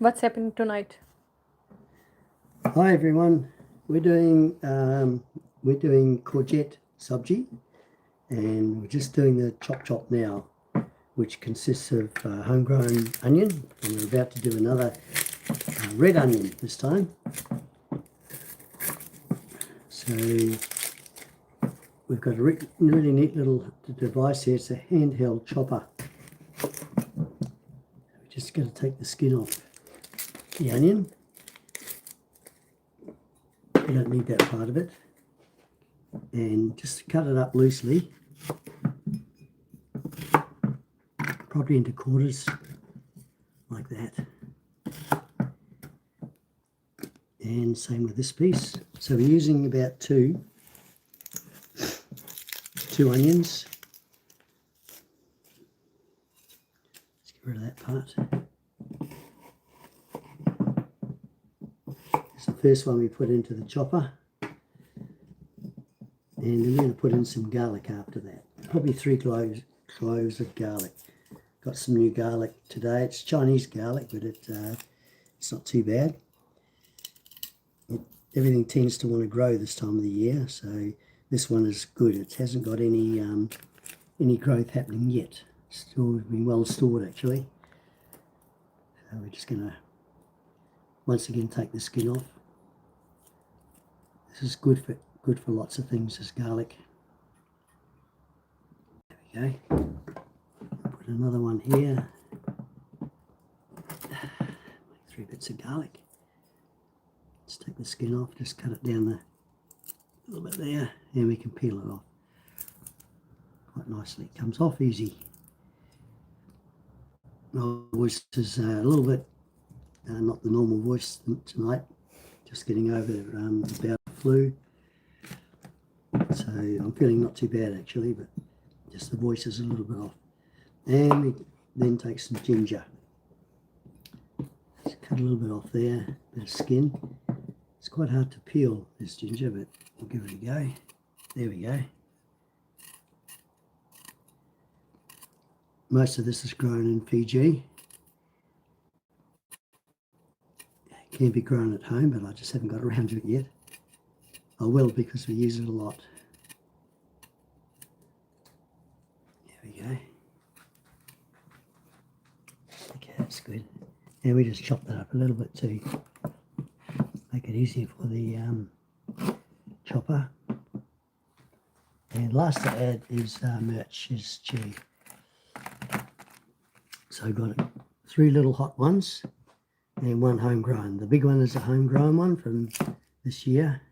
What's happening tonight? Hi everyone, we're doing courgette sabji, and we're just doing the chop now, which consists of homegrown onion, and we're about to do another red onion this time. So we've got a really neat little device here. It's a handheld chopper. We're just going to take the skin off the onion. You don't need that part of it, and just cut it up loosely, probably into quarters like that, and same with this piece. So we're using about two onions. Let's get rid of that part. It's the first one we put into the chopper, and then we're going to put in some garlic after that. Probably 3 cloves of garlic. Got some new garlic today. It's Chinese garlic, but it's not too bad. Everything tends to want to grow this time of the year, so this one is good. It hasn't got any growth happening yet. It's still been well stored actually. So we're just going to once again take the skin off. This is good for lots of things, this garlic. There we go. Put another one here. 3 bits of garlic. Let's take the skin off, just cut it down a little bit there, and we can peel it off quite nicely. It comes off easy. My voice is a little bit not the normal voice tonight, just getting over the bout of flu, so I'm feeling not too bad actually, but just the voice is a little bit off. And we then take some ginger. Just cut a little bit off there, bit of skin. It's quite hard to peel this ginger, but we'll give it a go. There we go. Most of this is grown in Fiji. It can be grown at home, but I just haven't got around to it yet. I will, because we use it a lot. There we go. Okay, that's good. And we just chop that up a little bit too. Make it easier for the chopper. And last to add is merch, is chili. So I've got 3 little hot ones and 1 homegrown. The big one is a homegrown one from this year.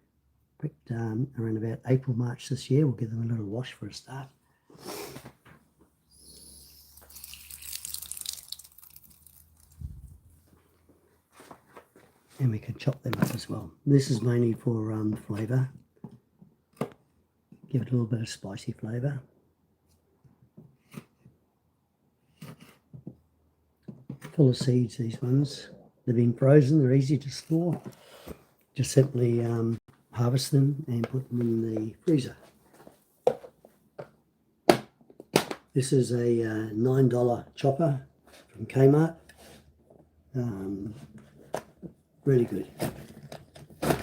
Picked around about April, March this year. We'll give them a little wash for a start. And we can chop them up as well. This is mainly for flavour. Give it a little bit of spicy flavour. Full of seeds, these ones. They've been frozen, they're easy to store. Just simply harvest them and put them in the freezer. This is a $9 chopper from Kmart. Really good. A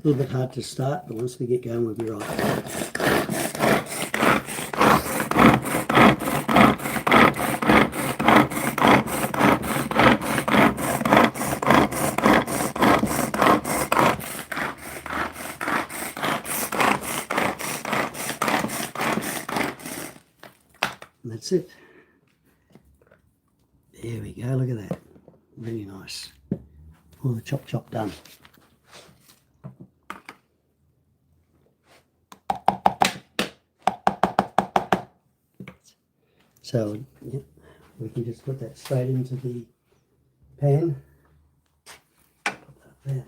little bit hard to start, but once we get going, we'll be right. And that's it. There we go, look at that. Really nice. All the chop done. So yeah, we can just put that straight into the pan. Put that there.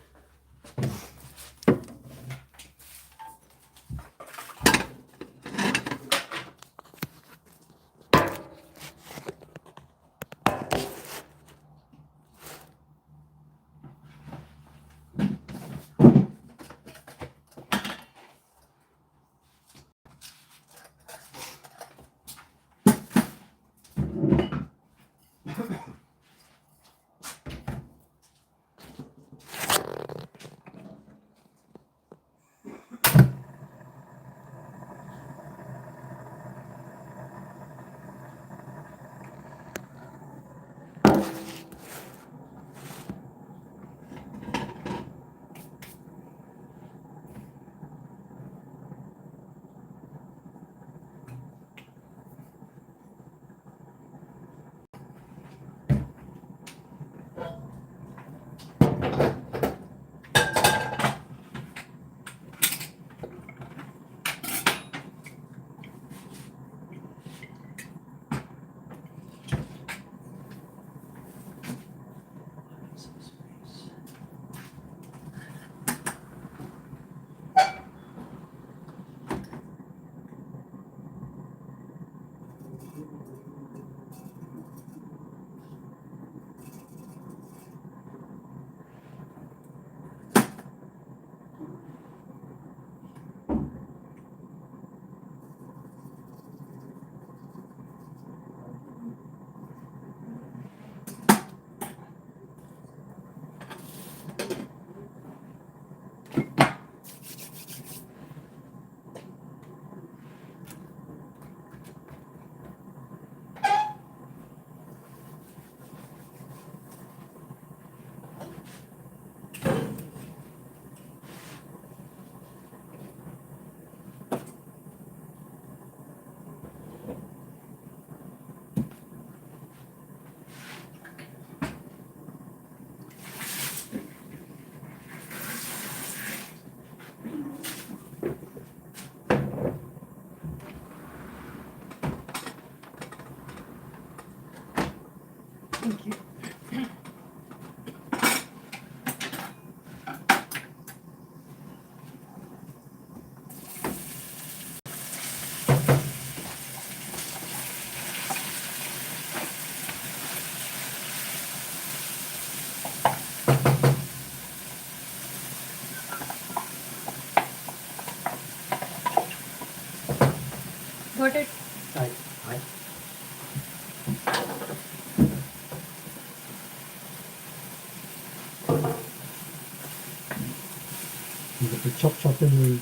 You put the chop in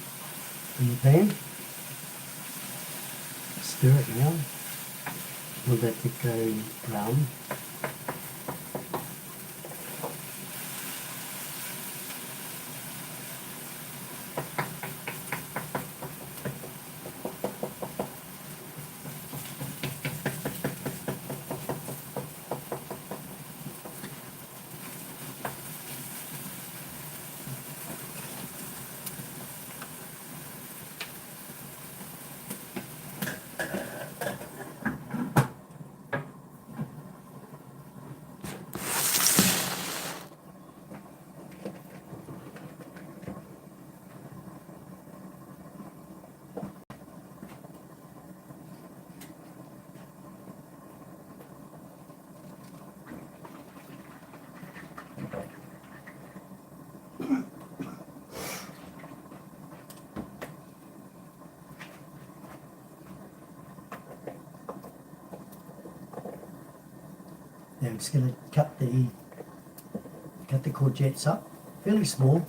the pan. Stir it now. Let that go brown. Now I'm just going to cut the courgettes up, fairly small,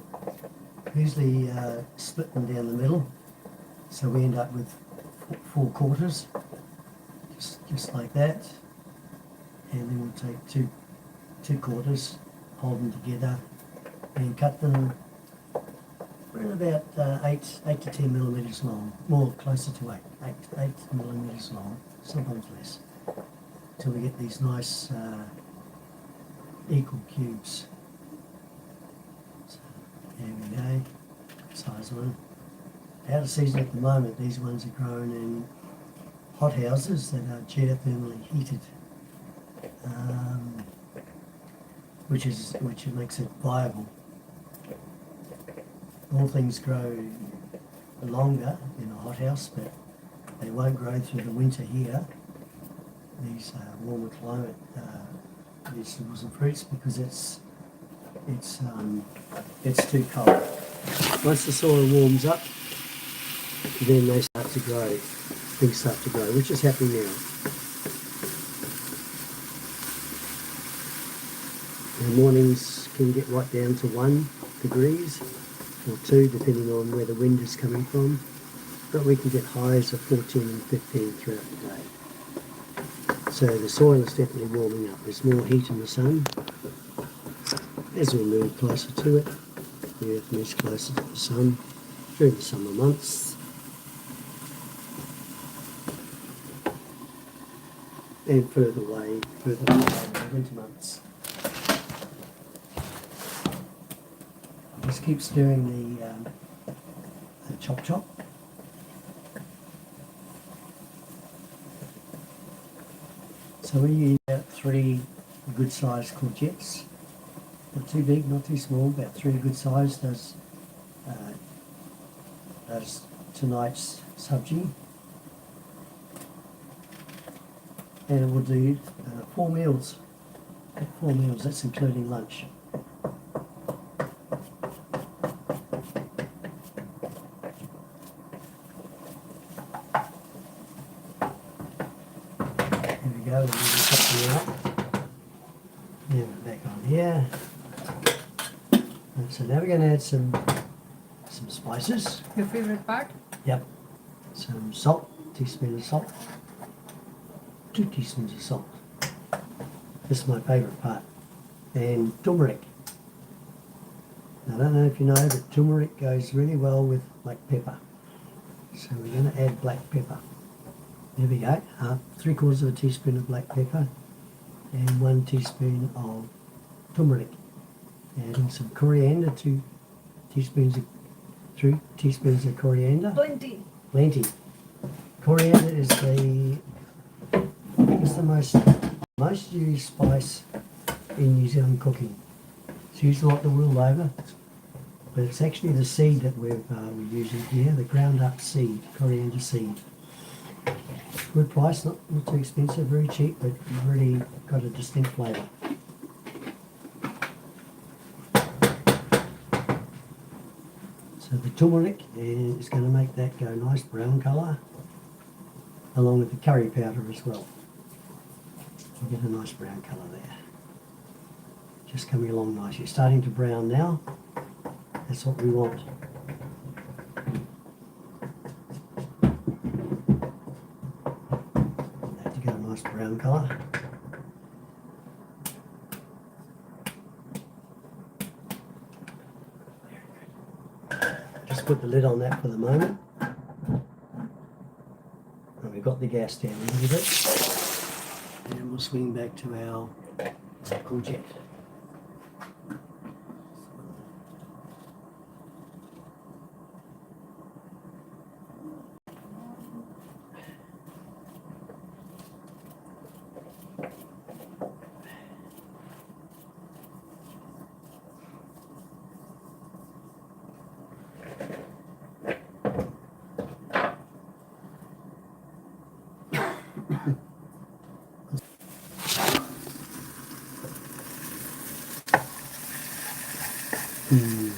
usually split them down the middle, so we end up with 4/4, just like that, and then we'll take two quarters, hold them together, and cut them around about 8 to 10 millimeters long, more closer to 8 millimeters long, sometimes less, till we get these nice equal cubes. So there we go, size one. Out of season at the moment, these ones are grown in hot houses that are geothermally heated, which makes it viable. All things grow longer in a hothouse, but they won't grow through the winter here, these warmer climate vegetables and fruits, because it's too cold. Once the soil warms up, then they start to grow. Things start to grow, which is happening now. The mornings can get right down to 1 degrees or 2, depending on where the wind is coming from. But we can get highs of 14 and 15 throughout the day. So the soil is definitely warming up. There's more heat in the sun. As we move closer to it, the earth moves closer to the sun during the summer months. And further away in the winter months. Just keep stirring the chop. So we use about 3 good sized courgettes. Not too big, not too small, about 3 good size does tonight's sabji. And we'll do 4 meals. 4 meals, that's including lunch. There we go, we'll cut them out. Now we're back on here. And so now we're going to add some spices. Your favorite part? Yep. Some salt, teaspoon of salt. 2 teaspoons of salt. This is my favourite part. And turmeric. Now, I don't know if you know, but turmeric goes really well with black pepper. So we're going to add black pepper. There we go. 3/4 of a teaspoon of black pepper and 1 teaspoon of turmeric. Adding some coriander, 3 teaspoons of coriander. Plenty. Coriander is the most used spice in New Zealand cooking. It's used a lot the world over, but it's actually the seed that we're using here, the ground up seed, coriander seed. Good price, not too expensive, very cheap, but really got a distinct flavour. So the turmeric is going to make that go nice brown colour, along with the curry powder as well. You get a nice brown colour there. Just coming along nicely. Starting to brown now. That's what we want. brown colour. Just put the lid on that for the moment. And we've got the gas down a little bit. And we'll swing back to our courgette.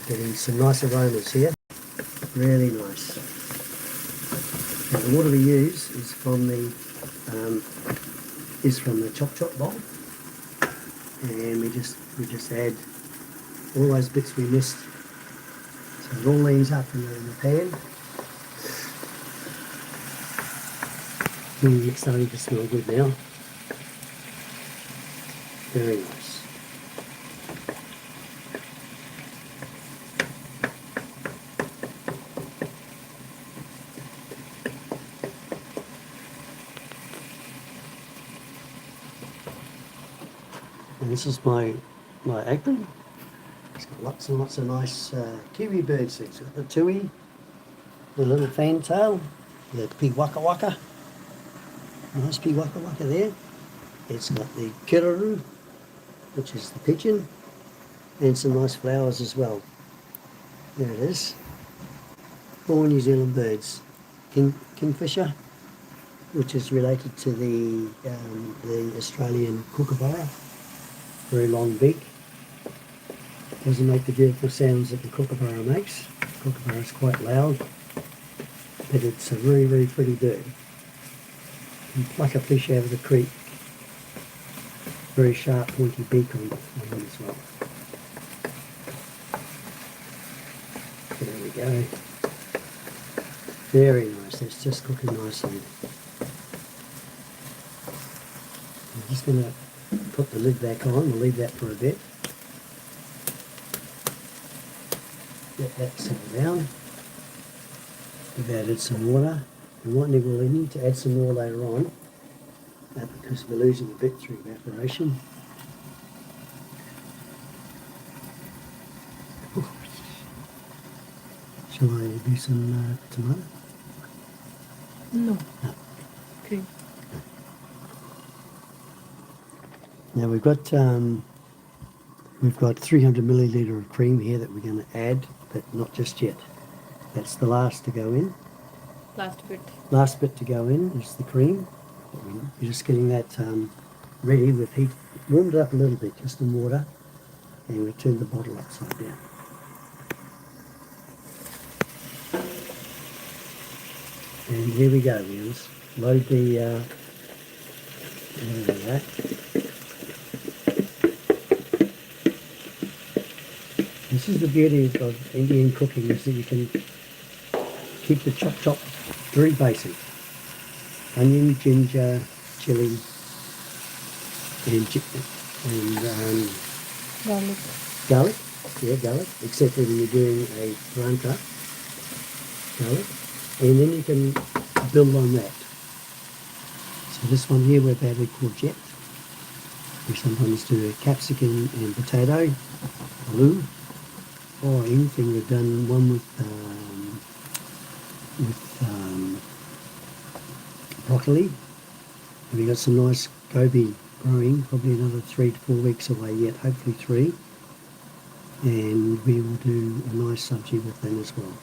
Getting some nice aromas here, really nice. And the water we use is from the chop bowl, and we just add all those bits we missed, so it all leans up in the pan. It's starting to smell good now. Very nice. And this is my apron. It's got lots and lots of nice kiwi birds. It's got the tui, the little fantail, the pig waka waka. Nice pig waka waka there. It's got the kiraru, which is the pigeon, and some nice flowers as well. There it is. 4 New Zealand birds. Kingfisher, which is related to the Australian kookaburra. Very long beak. Doesn't make the beautiful sounds that the kookaburra makes. The kookaburra is quite loud, but it's a very, very pretty bird. You can pluck a fish out of the creek. Very sharp, pointy beak on him as well. There we go. Very nice. That's just cooking nicely. I'm just going to put the lid back on. We'll leave that for a bit. Let that settle down. We've added some water. And what we'll need to add some more later on, because we're losing a bit through evaporation. Shall I do some tomato? No. No. Okay. Now we've got 300 milliliter of cream here that we're going to add, but not just yet. That's the last to go in. Last bit. Last bit to go in is the cream. You're just getting that ready with heat. Warmed it up a little bit, just in water, and we turn the bottle upside down. And here we go, viewers. Load the. There we go. This is the beauty of Indian cooking, is that you can keep the chop very basic. Onion, ginger, chilli, and Garlic. garlic. Yeah, garlic. Except when you're doing a parantra, garlic. And then you can build on that. So this one here we've added courgette. We sometimes do a capsicum and potato, aloo, or anything. We've done one with broccoli. And we've got some nice gobi growing, probably another 3 to 4 weeks away yet, hopefully 3. And we will do a nice sabji with them as well.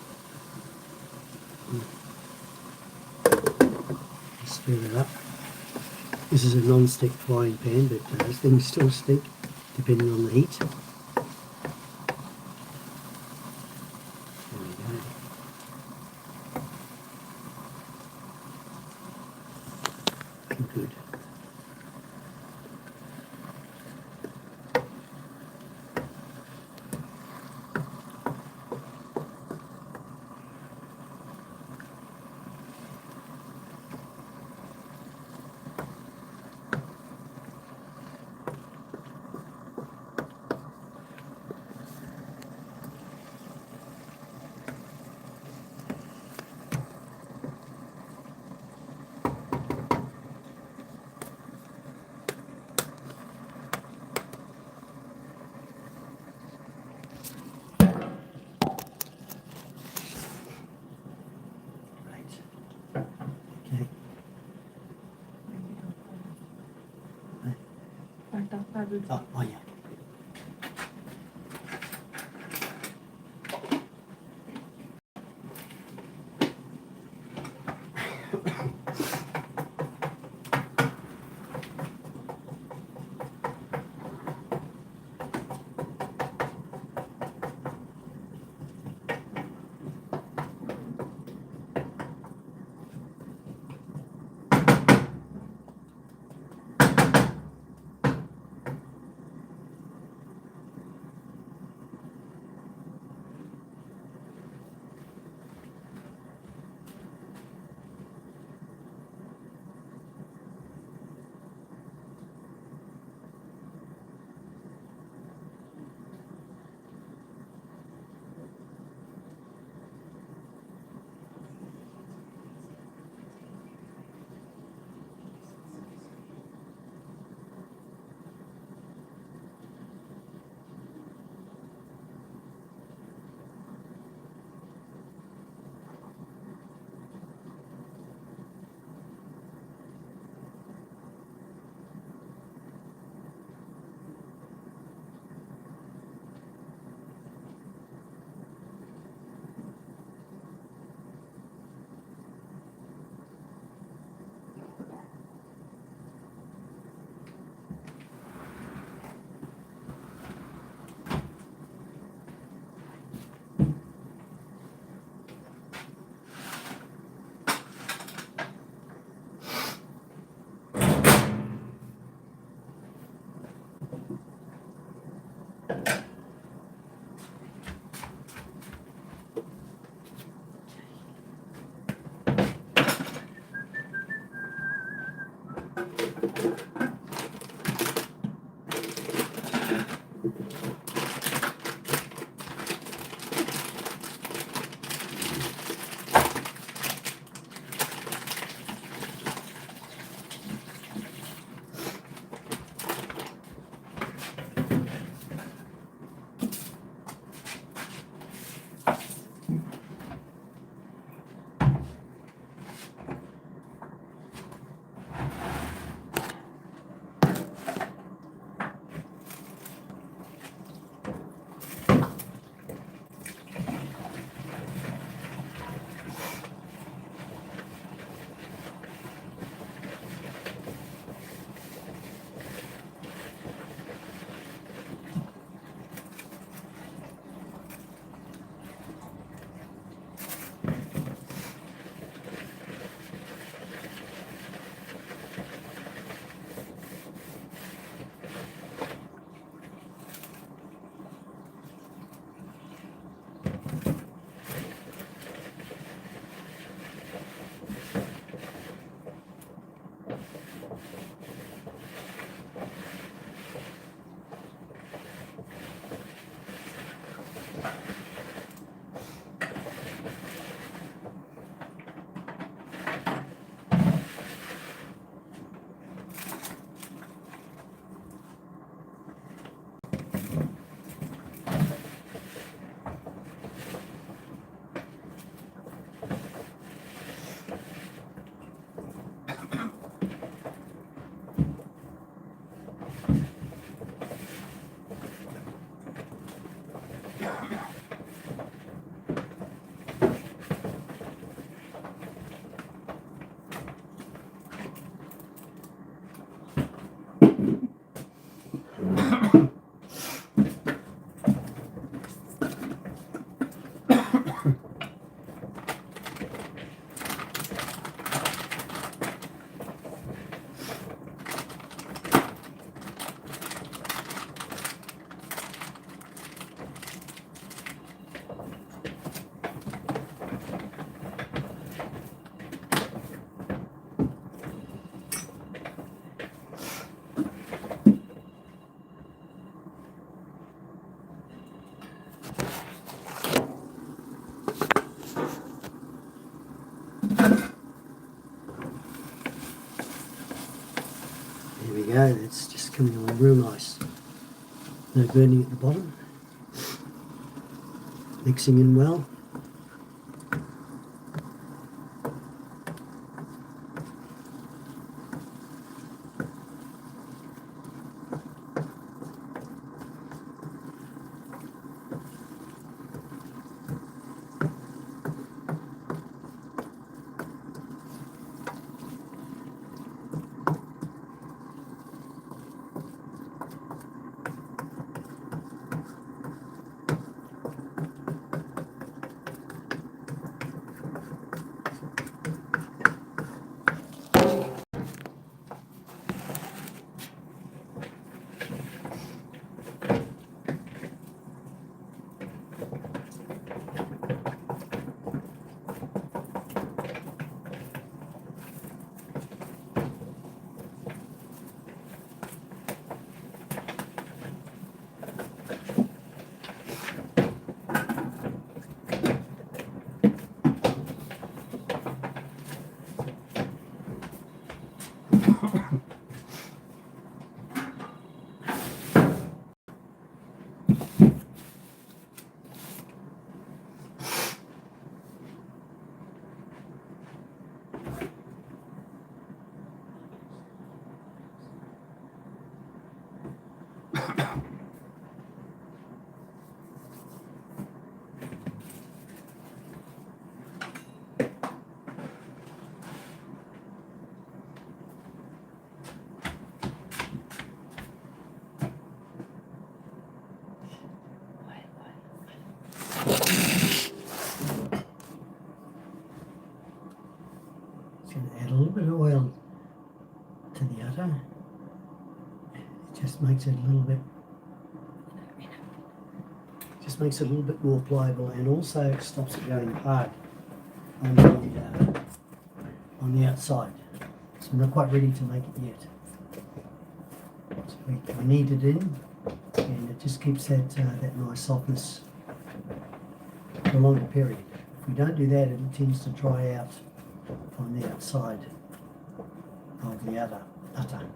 Stir that up. This is a non-stick frying pan, but things still stick depending on the heat. There we go. Looking good. will Oh, oh yeah. There we go, that's just coming along real nice. No burning at the bottom. Mixing in well. makes it a little bit, more pliable, and also stops it going hard on the outside. So we're not quite ready to make it yet. So we knead it in, and it just keeps that nice softness for a longer period. If we don't do that, it tends to dry out on the outside of the utter.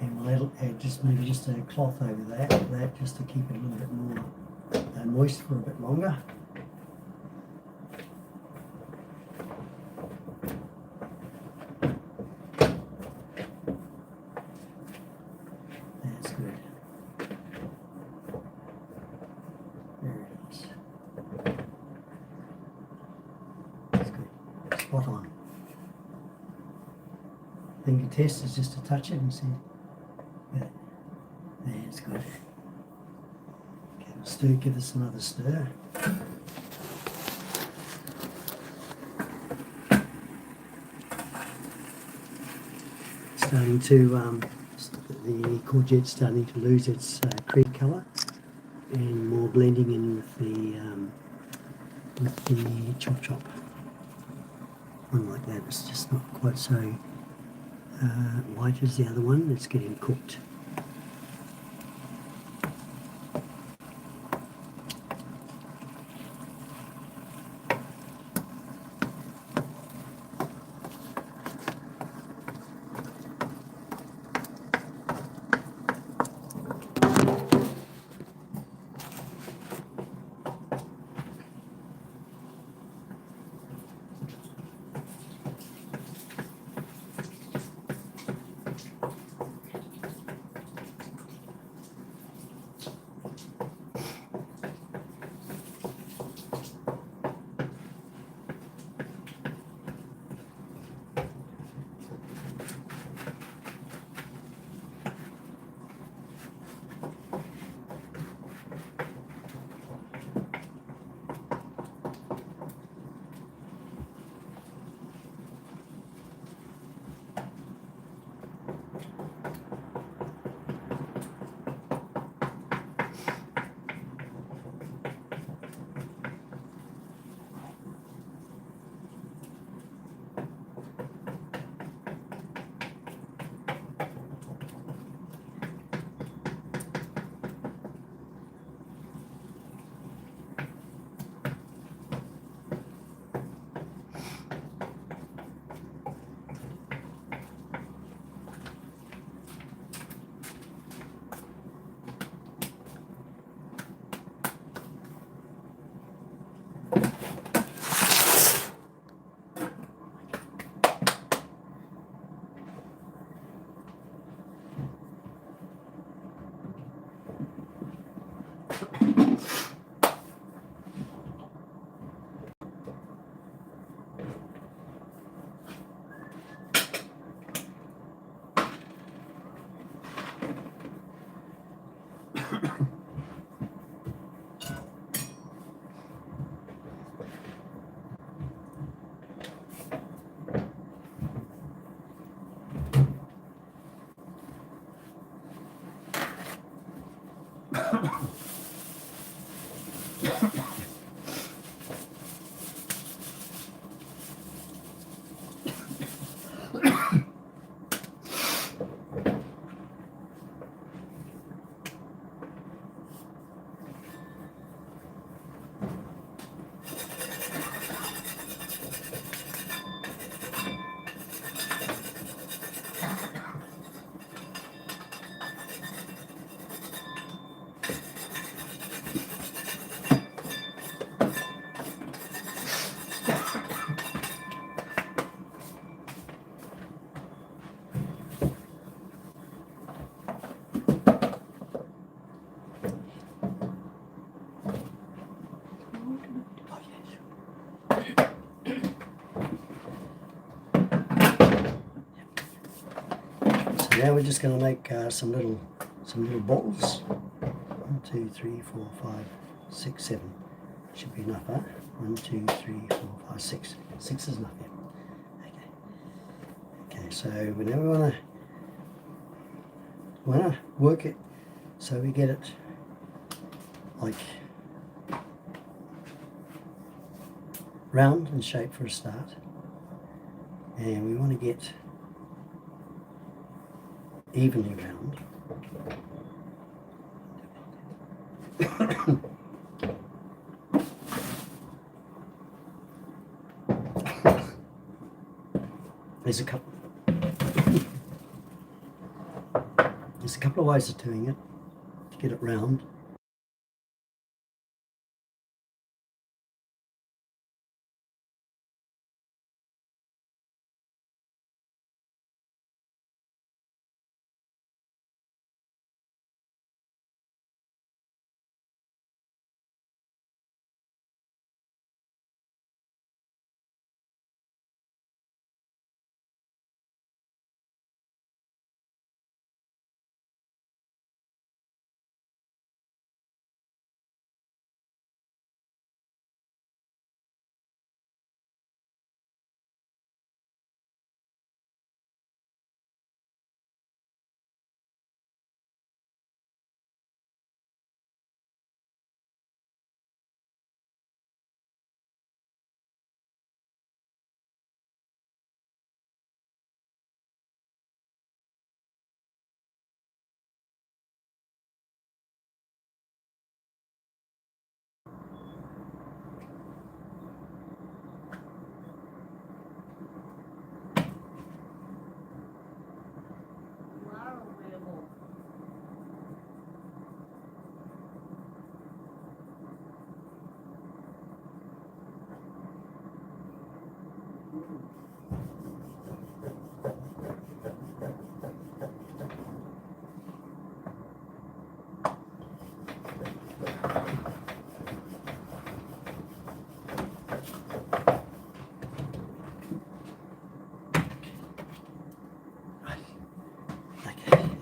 And we'll add maybe just a cloth over that just to keep it a little bit more moist for a bit longer. That's good. Very nice. That's good. Spot on. Finger test is just to touch it and see. Yeah. That's good. Okay, we'll stir, give this another stir. Starting to, the courgette's starting to lose its cream colour, and more blending in with the chop. Unlike that, it's just not quite so white as the other one. It's getting cooked. Now we're just going to make some little balls. 1, 2, 3, 4, 5, 6, 7. Should be enough, huh? 1, 2, 3, 4, 5, 6. 6 is enough, yeah. Okay. Okay, so now we want to want to work it so we get it like round in shape for a start, and we want to get evenly round. There's a couple of ways of doing it to get it round.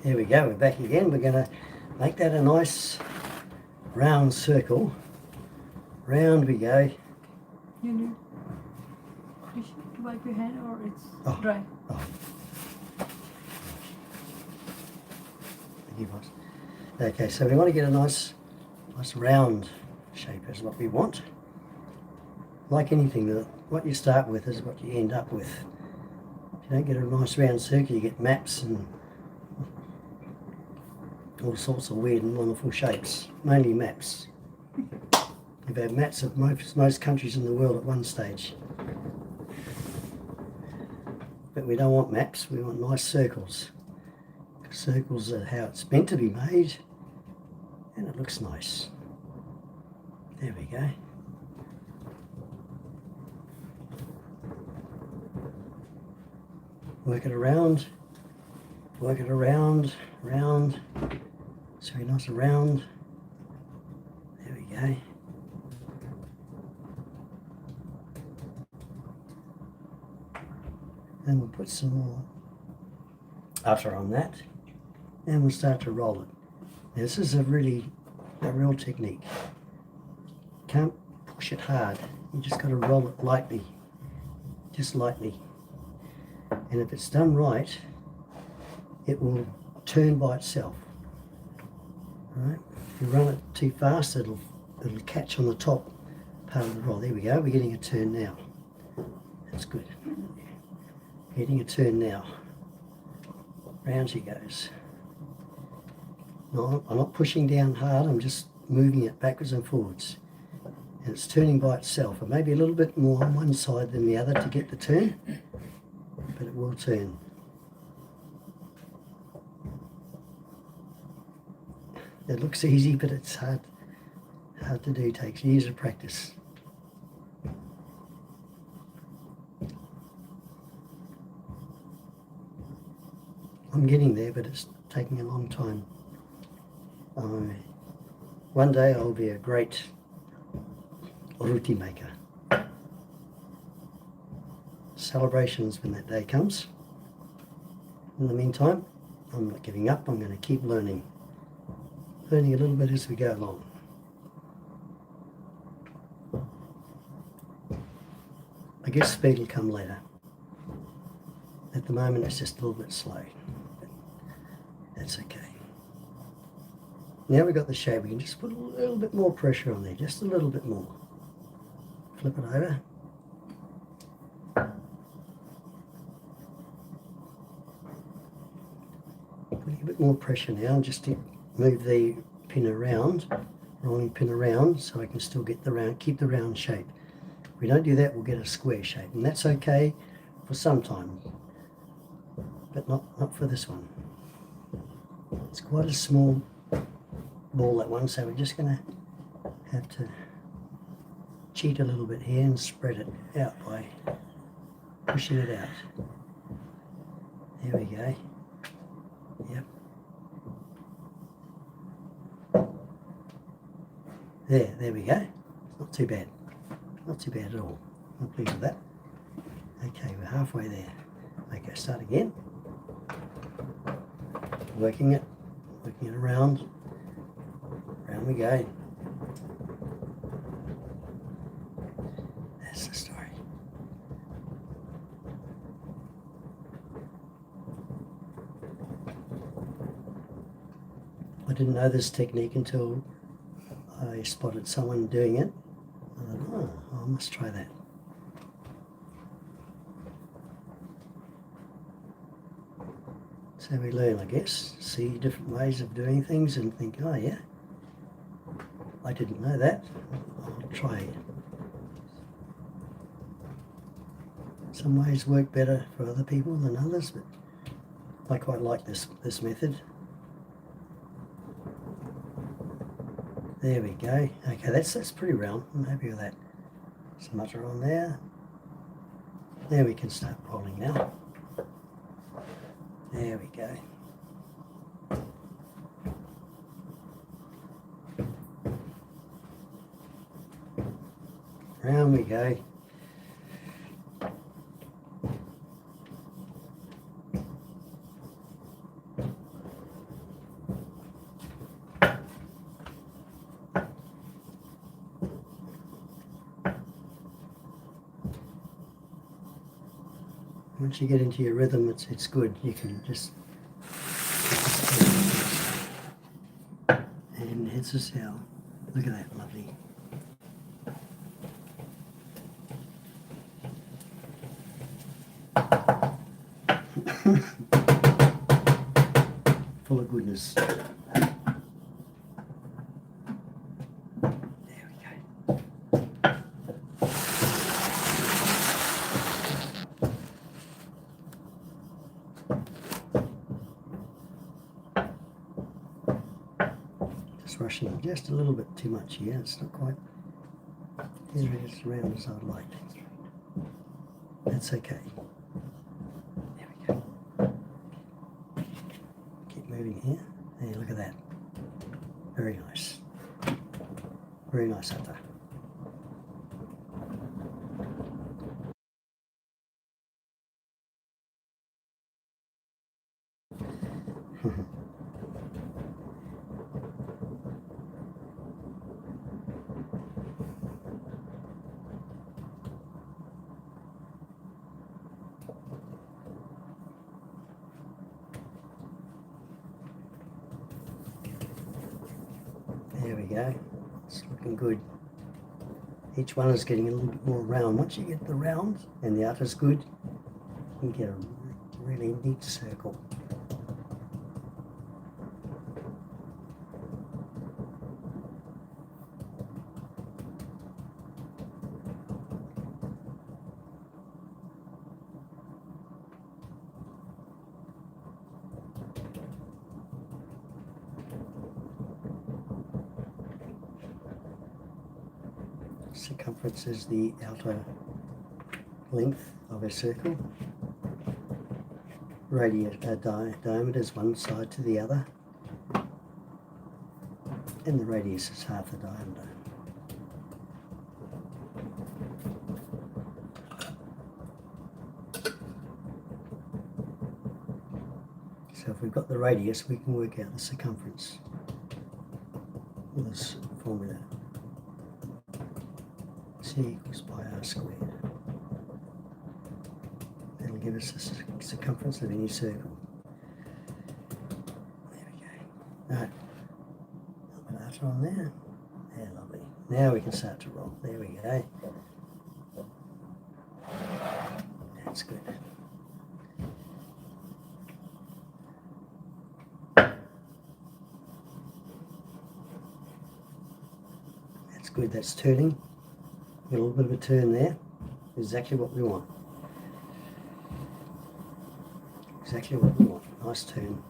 There we go, we're back again. We're going to make that a nice round circle. Round we go. You should wipe your hand or it's dry. Oh. Thank you, boss. Okay, so we want to get a nice round shape is what we want. Like anything, what you start with is what you end up with. If you don't get a nice round circle, you get maps and all sorts of weird and wonderful shapes, mainly maps. We've had maps of most countries in the world at one stage. But we don't want maps, we want nice circles. Circles are how it's meant to be made, and it looks nice. There we go. Work it around, round. So we nice around. There we go. Then we'll put some more butter on that, and we'll start to roll it. Now, this is a real technique. Can't push it hard. You just got to roll it lightly, just lightly. And if it's done right, it will turn by itself. Right? If you run it too fast, it'll catch on the top part of the roll. There we go. We're getting a turn now. That's good. Getting a turn now. Round she goes. No, I'm not pushing down hard. I'm just moving it backwards and forwards. And it's turning by itself. It may be a little bit more on one side than the other to get the turn, but it will turn. It looks easy, but it's hard to do. It takes years of practice. I'm getting there, but it's taking a long time. One day I'll be a great roti maker. Celebrations when that day comes. In the meantime, I'm not giving up. I'm going to keep learning a little bit as we go along. I guess speed will come later. At the moment it's just a little bit slow, but that's okay. Now we've got the shape, we can just put a little bit more pressure on there, just a little bit more. Flip it over. Putting a bit more pressure now, just to move the pin around, rolling pin around, so I can still get the round, keep the round shape. If we don't do that, we'll get a square shape, and that's okay for some time, but not for this one. It's quite a small ball, that one, so we're just going to have to cheat a little bit here and spread it out by pushing it out. There we go. Yep. There we go. It's not too bad. Not too bad at all. I'm pleased with that. Okay, we're halfway there. Okay, start again. Working it around. Around we go. That's the story. I didn't know this technique until I spotted someone doing it. I thought, oh, I must try that. So we learn, I guess, see different ways of doing things and think, oh yeah, I didn't know that. I'll try it. Some ways work better for other people than others, but I quite like this method. There we go. Okay, that's pretty round. I'm happy with that. Some butter on there. There, we can start rolling now. There we go. Round we go. Once you get into your rhythm, it's good. You can just and heads us out. Look at that, lovely. Full of goodness. Rushing just a little bit too much here. It's not quite as round as I'd like. That's okay. There we go. Keep moving here. Hey, look at that. Very nice. Very nice up there. There we go. It's looking good. Each one is getting a little bit more round. Once you get the round and the outer's good, you get a really neat circle. Circumference is the outer length of a circle. Radius, diameter is one side to the other, and the radius is half the diameter. So if we've got the radius, we can work out the circumference with this formula. C equals pi r squared. That'll give us the circumference of any circle. There we go. Right. butter on there. Yeah, lovely. Now we can start to roll. There we go. That's good. That's good. That's turning. Got a little bit of a turn there. Exactly what we want. Exactly what we want. Nice turn.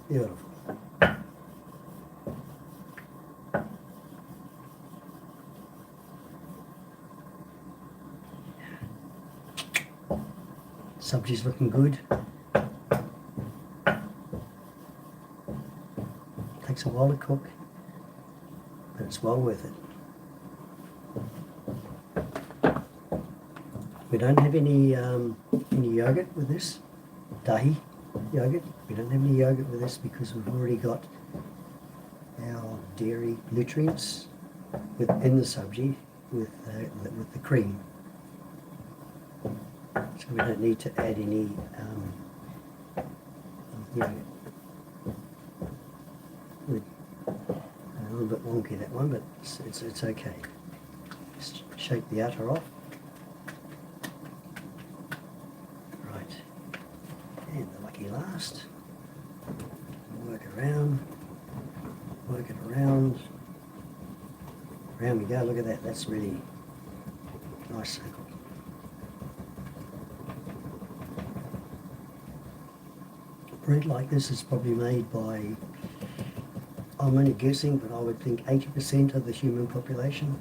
Beautiful. Sabji's looking good. Takes a while to cook, but it's well worth it. We don't have any yogurt with this, dahi yogurt. We don't have any yogurt with this because we've already got our dairy nutrients within the sabji with the cream. So we don't need to add any yogurt. A little bit wonky that one, but it's okay. Just shake the outer off. Right, and the lucky last. Work it around. Around we go. Look at that. That's really nice circle. Bread like this is probably made by, I'm only guessing, but I would think 80% of the human population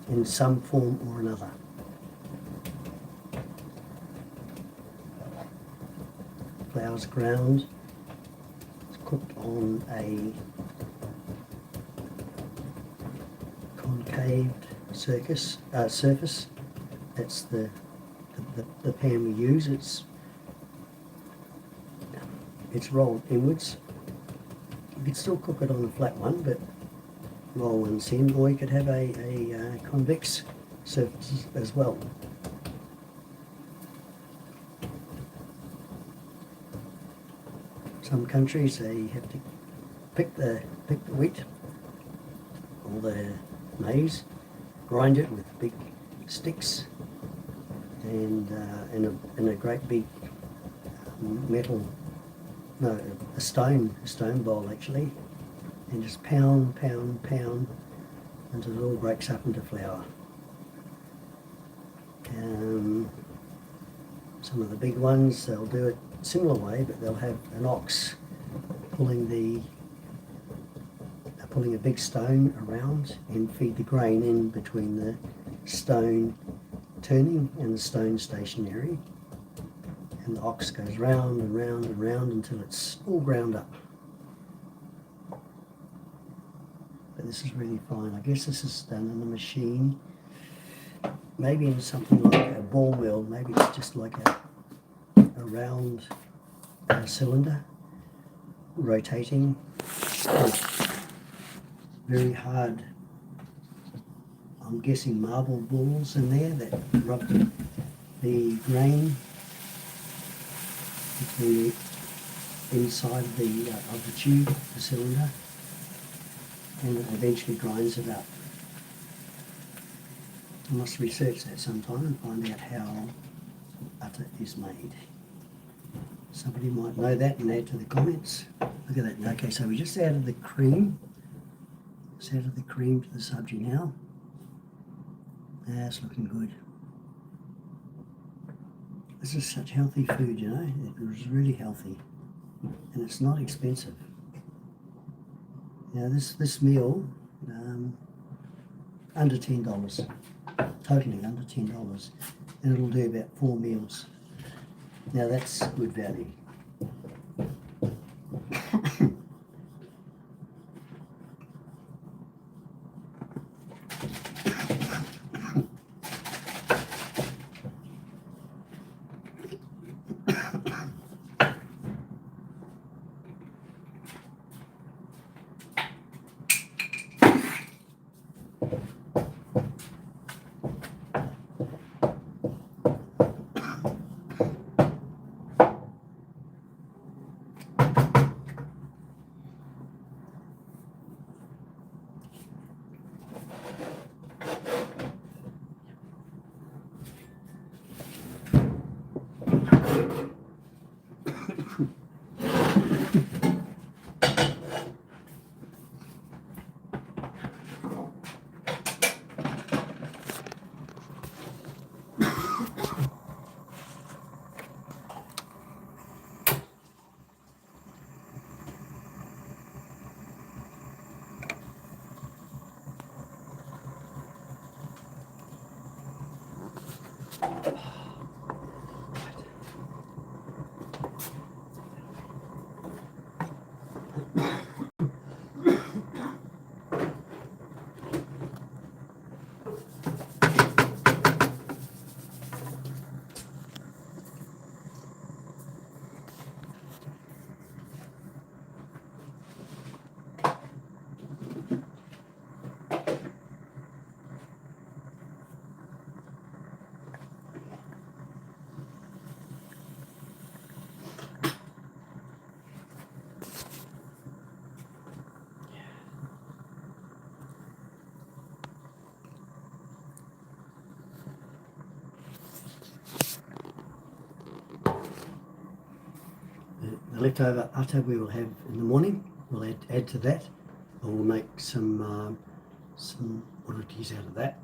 in some form or another. Flour's ground, it's cooked on a concaved surface. That's the pan we use. It's rolled inwards. You could still cook it on a flat one, but roll ones in, or you could have a convex surface as well. Some countries they have to pick the wheat or the maize, grind it with big sticks, and in a great big a stone bowl actually, and just pound until it all breaks up into flour. Some of the big ones, they'll do it similar way, but they'll have an ox pulling a big stone around and feed the grain in between the stone turning and the stone stationary. And the ox goes round and round and round until it's all ground up. But this is really fine. I guess this is done in a machine, maybe in something like a ball mill. Maybe it's just like a round cylinder rotating with very hard, I'm guessing marble balls in there that rub the grain between the inside of the tube, the cylinder, and it eventually grinds it up. I must research that sometime and find out how butter is made. Somebody might know that and add to the comments. Look at that. Okay, so we just added the cream. Just added the cream to the sabji now. That's looking good. This is such healthy food, you know. It is really healthy, and it's not expensive. Now this meal, under $10, totally under $10, and it'll do about 4 meals. Now that's good value. The leftover atta we will have in the morning, we'll add to that, and we'll make some rotis out of that.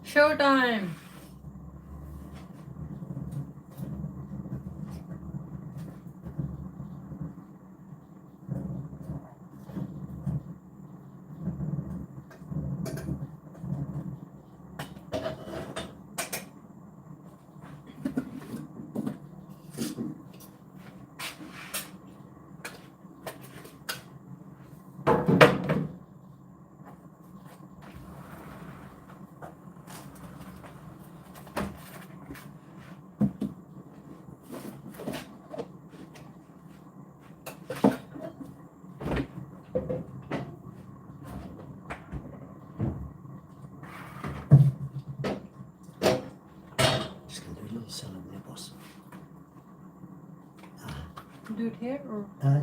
Showtime! Just going to do a little salad there, boss. Do it here or? Yeah,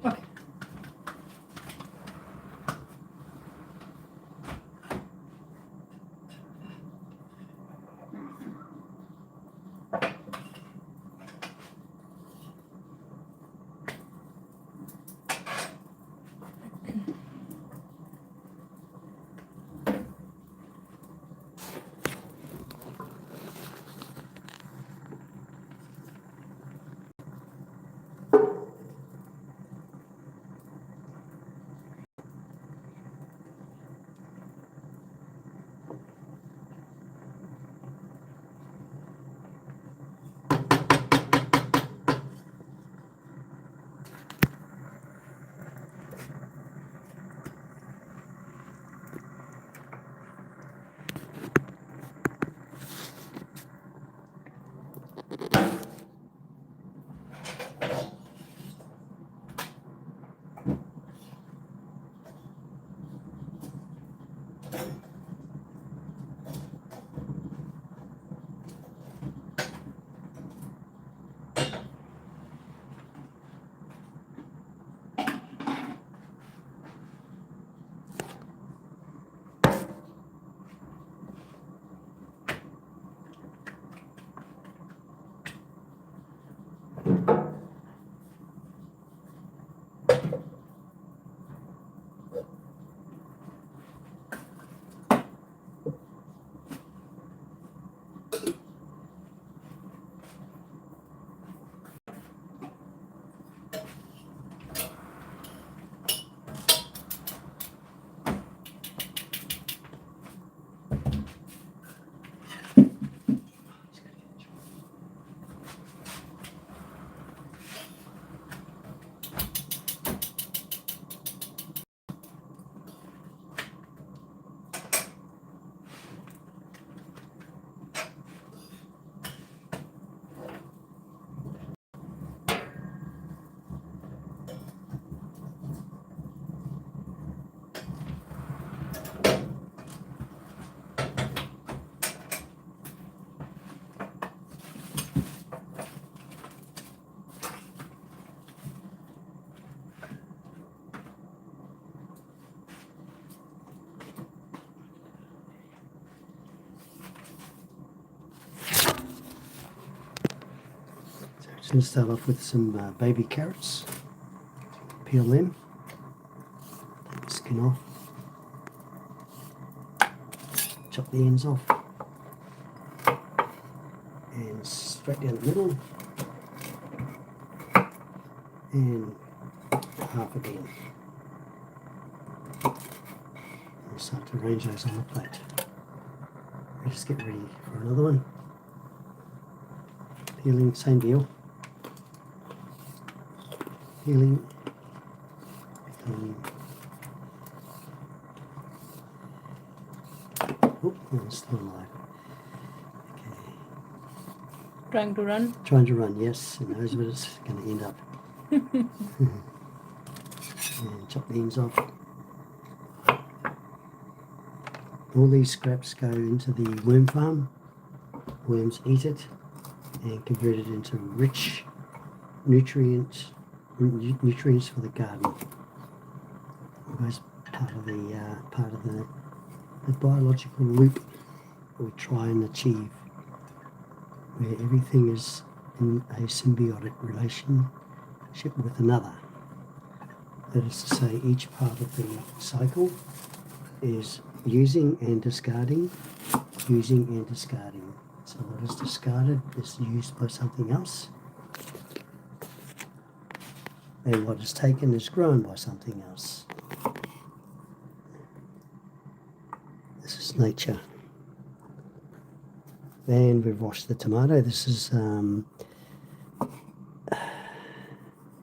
okay. going to start off with some baby carrots. Peel them, take the skin off, chop the ends off, and straight down the middle, and half again. We'll start to arrange those on the plate. We'll just get ready for another one. Peeling, same deal. Peeling. Oh, it's still alive. Okay. Trying to run? Trying to run, yes. Who knows where it's going to end up. And chop the ends off. All these scraps go into the worm farm. Worms eat it and convert it into rich nutrients for the garden. Always part of the biological loop we try and achieve, where everything is in a symbiotic relationship with another. That is to say, each part of the cycle is using and discarding, using and discarding. So what is discarded is used by something else, and what is taken is grown by something else. This is nature. And we've washed the tomato. This is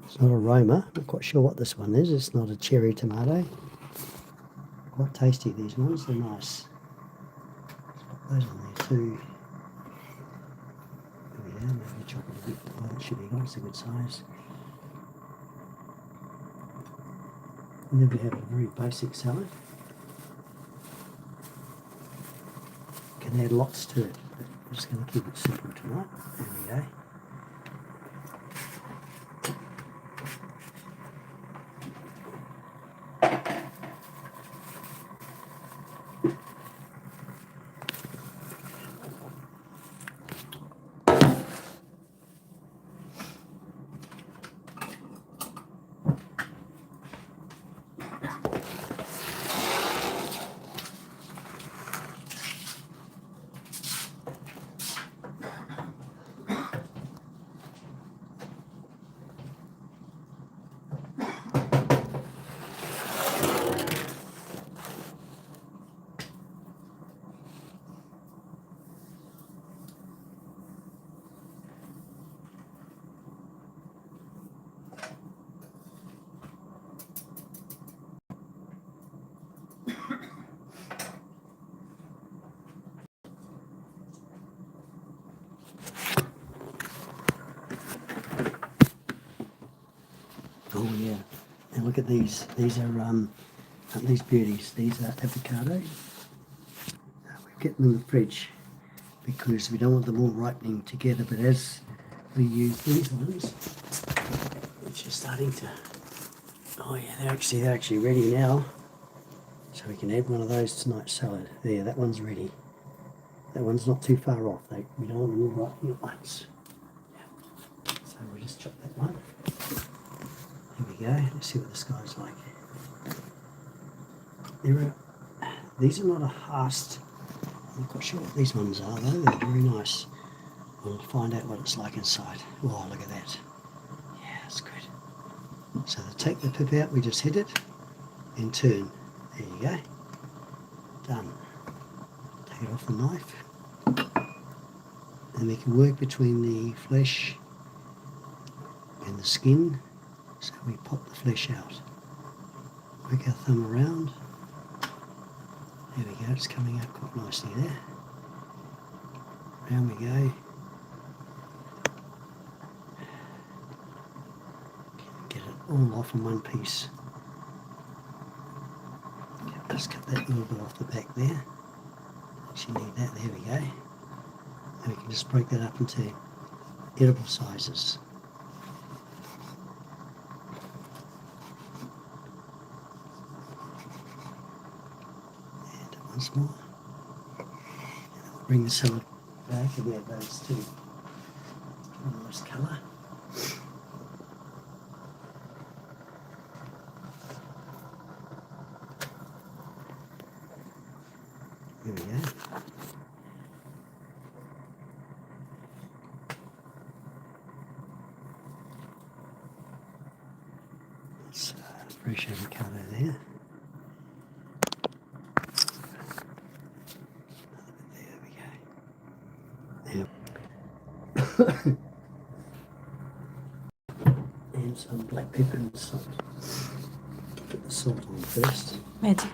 it's not a Roma. Not quite sure what this one is. It's not a cherry tomato. Quite tasty, these ones. They're nice. Let's put those on there too. There we go. Maybe chop it a bit. Well, it should be good. It's a good size. And then we have a very basic salad. Can add lots to it, but we're just going to keep it simple tonight. There we go. Oh yeah, and look at these. These are these beauties. These are avocado. We get them in the fridge because we don't want them all ripening together. But as we use these ones, which are starting to, oh yeah, they're actually ready now. So we can add one of those to tonight's salad. There, that one's ready. That one's not too far off. We don't want them all ripening at once. Yeah. So we'll just chop that one. There we go. Let's see what the sky's like. These are not a hast. I'm not quite sure what these ones are though. They're very nice. We'll find out what it's like inside. Oh, look at that. Yeah, it's good. So to take the pip out, we just hit it and turn. There you go. Done. Take it off the knife. And we can work between the flesh and the skin. So we pop the flesh out. Work our thumb around. There we go, it's coming out quite nicely there. Round we go. Get it all off in one piece. Just cut that little bit off the back there. Actually need that, there we go. And we can just break that up into edible sizes. Once more. And we'll bring the salad back and add those two. A nice colour. Here we go. Let's appreciate the colour there. There we go. And some black pepper and salt. Put the salt on first. Magic.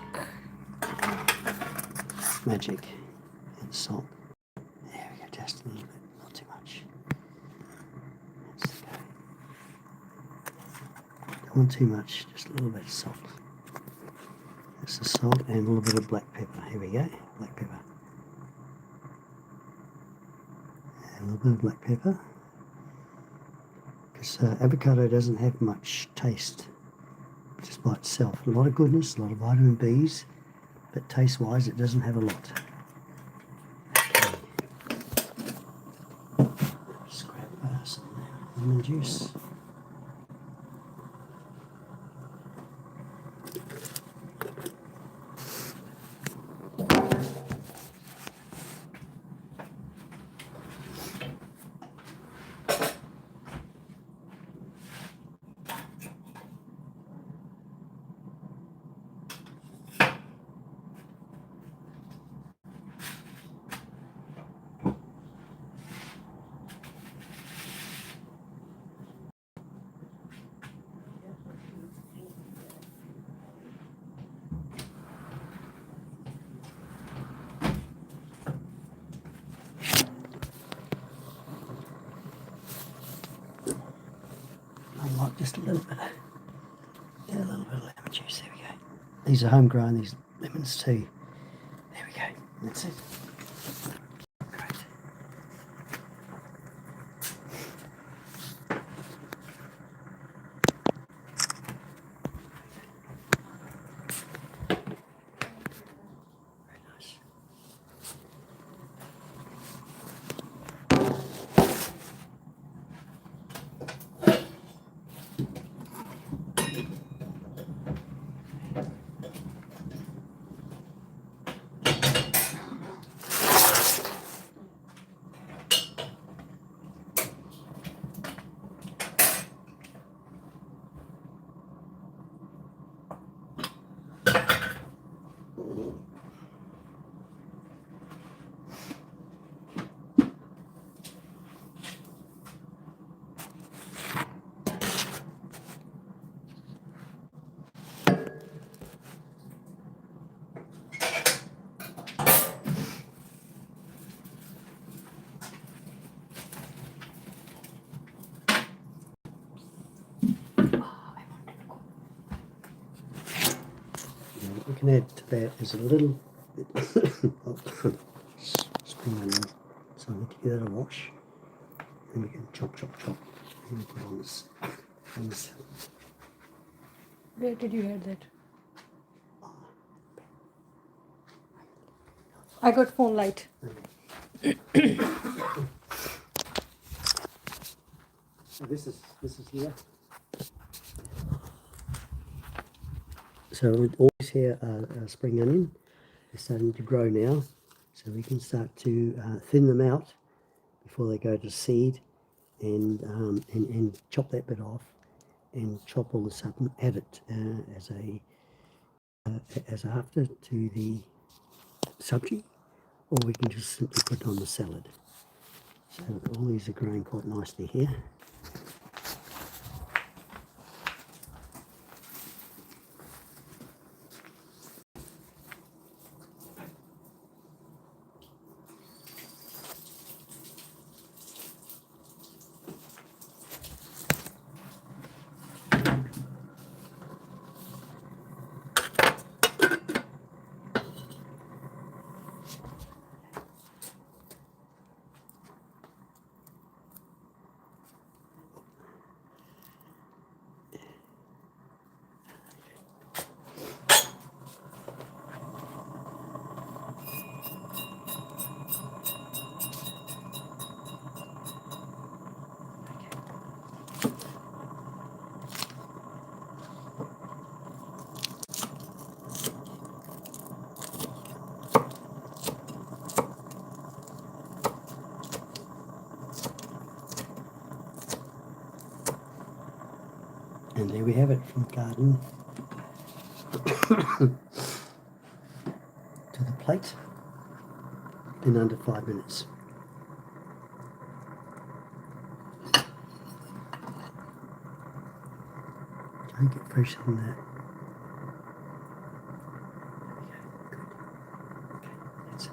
Magic and salt. There we go, just a little bit, not too much. That's okay. Don't want too much, just a little bit of salt. That's the salt and a little bit of black pepper. Here we go, black pepper. And a little bit of black pepper. Because avocado doesn't have much taste just by itself. A lot of goodness, a lot of vitamin B's, but taste-wise it doesn't have a lot. Okay. Just grab some lemon juice. I like just a little bit of lemon juice. There we go. These are homegrown, these lemons too. There we go. That's it. Great. Very nice. What we can add to that is a little bit of spring onion. So I need to give that a wash. Then we can chop. And we put on this. Where did you add that? I got phone light. So this is here. So with all this here spring onion, they're starting to grow now. So we can start to thin them out before they go to seed, and chop that bit off, and chop all this up and add it as a after to the sabji, or we can just simply put it on the salad. So all these are growing quite nicely here. And there we have it, from garden to the plate in under 5 minutes. Don't get fresh on that. Okay, good. Okay, that's it.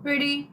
Ready?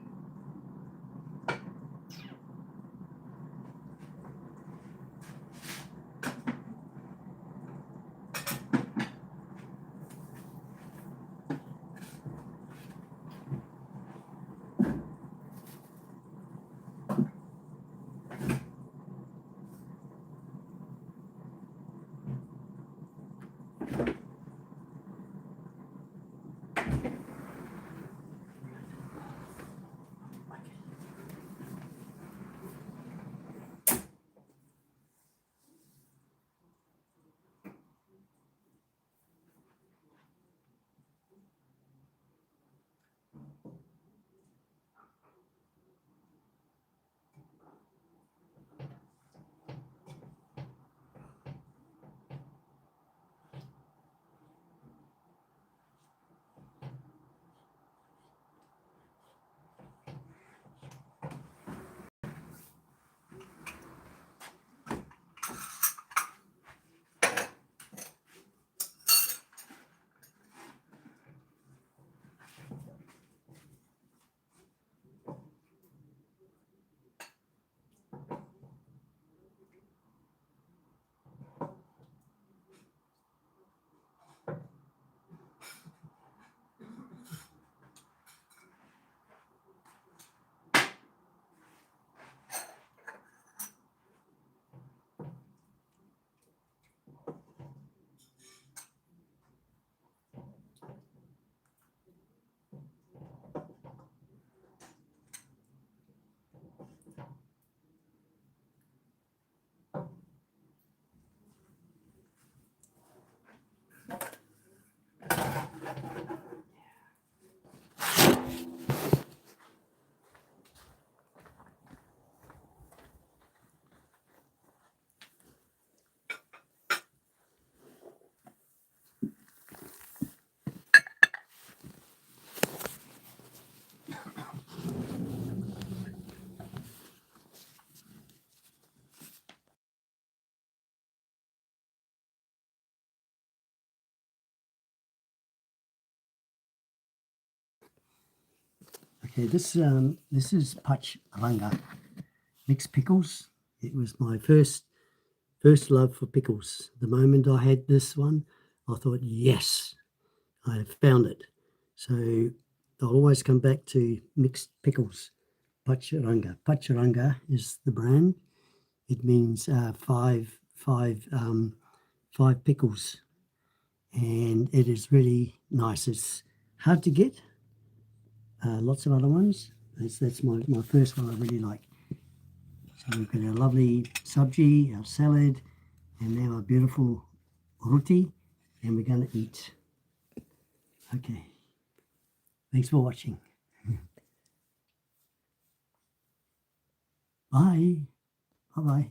Yeah, this is pacharanga, mixed pickles. It was my first love for pickles. The moment I had this one, I thought, yes, I have found it. So I'll always come back to mixed pickles. Pacharanga. Pacharanga is the brand. It means five pickles, and it is really nice. It's hard to get. Lots of other ones. That's my first one I really like. So we've got our lovely sabji, our salad, and now our beautiful roti, and we're going to eat. Okay. Thanks for watching. Bye. Bye-bye.